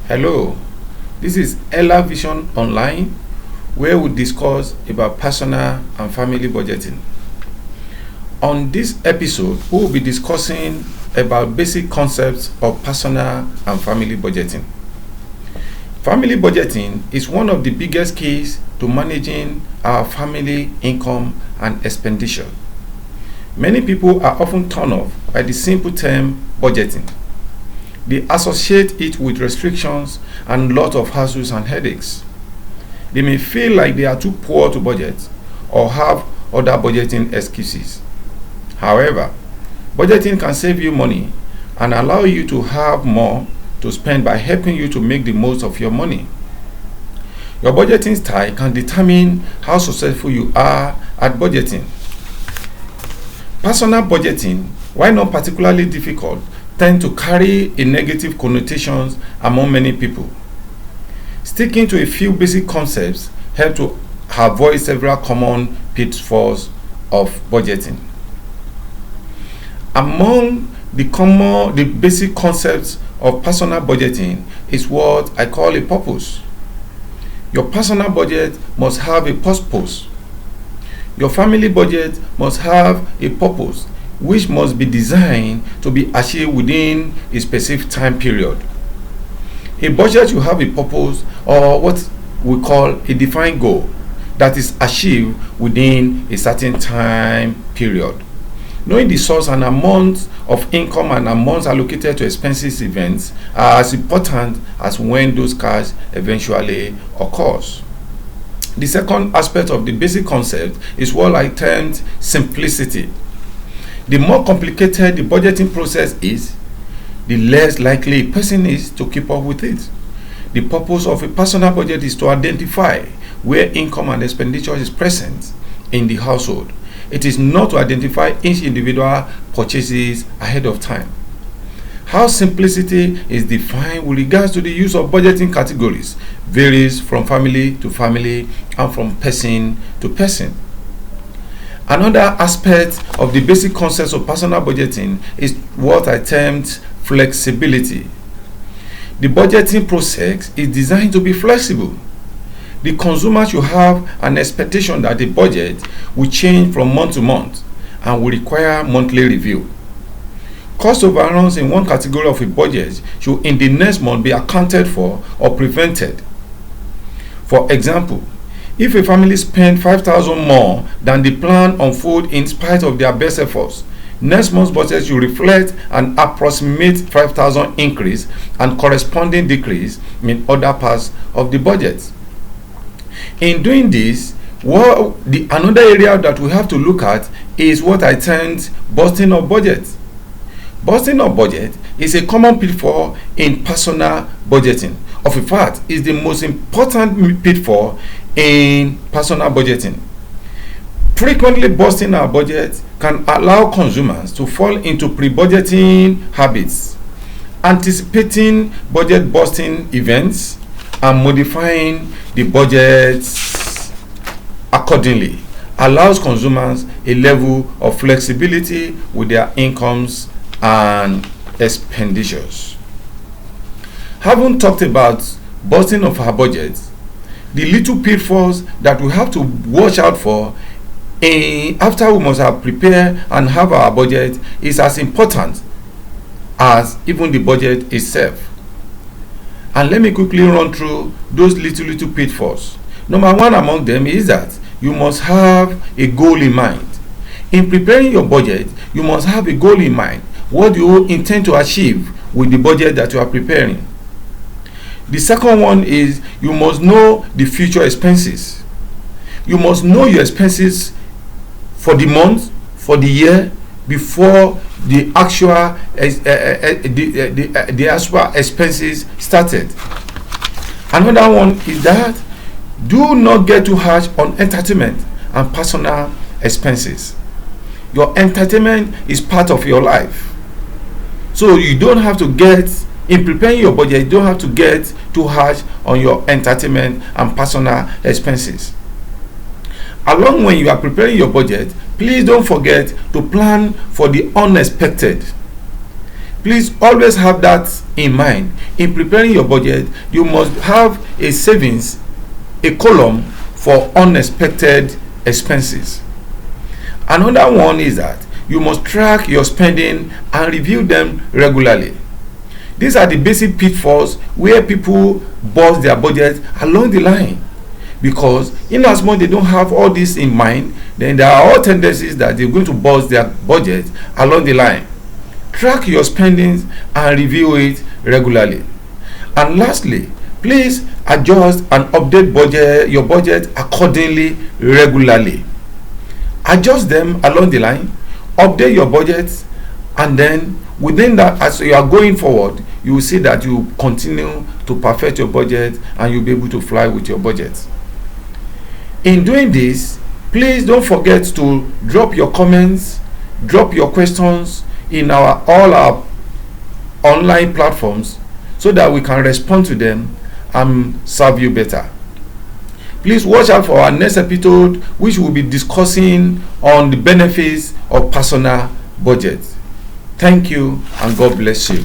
Hello, this is Ella Vision Online, where we discuss about personal and family budgeting. On this episode, we will be discussing about basic concepts of personal and family budgeting. Family budgeting is one of the biggest keys to managing our family income and expenditure. Many people are often turned off by the simple term budgeting. They associate it with restrictions and lots of hassles and headaches. They may feel like they are too poor to budget or have other budgeting excuses. However, budgeting can save you money and allow you to have more to spend by helping you to make the most of your money. Your budgeting style can determine how successful you are at budgeting. Personal budgeting, while not particularly difficult, tend to carry a negative connotations among many people. Sticking to a few basic concepts help to avoid several common pitfalls of budgeting. Among the basic concepts of personal budgeting is what I call a purpose. Your personal budget must have a purpose. Your family budget must have a purpose which must be designed to be achieved within a specific time period. A budget should have a purpose, or what we call a defined goal, that is achieved within a certain time period. Knowing the source and amount of income and amounts allocated to expenses events are as important as when those cash eventually occurs. The second aspect of the basic concept is what I termed simplicity. The more complicated the budgeting process is, the less likely a person is to keep up with it. The purpose of a personal budget is to identify where income and expenditure is present in the household. It is not to identify each individual purchases ahead of time. How simplicity is defined with regards to the use of budgeting categories varies from family to family and from person to person. Another aspect of the basic concepts of personal budgeting is what I termed flexibility. The budgeting process is designed to be flexible. The consumer should have an expectation that the budget will change from month to month and will require monthly review. Cost overruns in one category of a budget should in the next month be accounted for or prevented. For example, if a family spends 5,000 more than the plan on food in spite of their best efforts, next month's budget should reflect an approximate 5,000 increase and corresponding decrease in other parts of the budget. In doing this, another area that we have to look at is what I termed busting of budget. Busting of budget is a common pitfall in personal budgeting. Of a fact, is the most important pitfall in personal budgeting. Frequently busting our budget can allow consumers to fall into pre-budgeting habits. Anticipating budget busting events and modifying the budgets accordingly allows consumers a level of flexibility with their incomes and expenditures. Having talked about busting of our budget, the little pitfalls that we have to watch out for after we must have prepared and have our budget is as important as even the budget itself. And let me quickly run through those little pitfalls. Number one among them is that you must have a goal in mind. In preparing your budget, you must have a goal in mind. What do you intend to achieve with the budget that you are preparing? The second one is you must know the future expenses. You must know your expenses for the month, for the year, before the actual expenses started. Another one is that do not get too harsh on entertainment and personal expenses. Your entertainment is part of your life. So you don't have to in preparing your budget, you don't have to get too harsh on your entertainment and personal expenses. Along when you are preparing your budget, please don't forget to plan for the unexpected. Please always have that in mind. In preparing your budget, you must have a savings, a column for unexpected expenses. Another one is that you must track your spending and review them regularly. These are the basic pitfalls where people bust their budget along the line, because in as much they don't have all this in mind, then there are all tendencies that they're going to bust their budget along the line. Track your spendings and review it regularly. And lastly, please adjust and update your budget accordingly regularly. Adjust them along the line, update your budget, and then within that, as you are going forward, you will see that you continue to perfect your budget and you'll be able to fly with your budget. In doing this, please don't forget to drop your comments, drop your questions in all our online platforms so that we can respond to them and serve you better. Please watch out for our next episode, which will be discussing on the benefits of personal budget. Thank you and God bless you.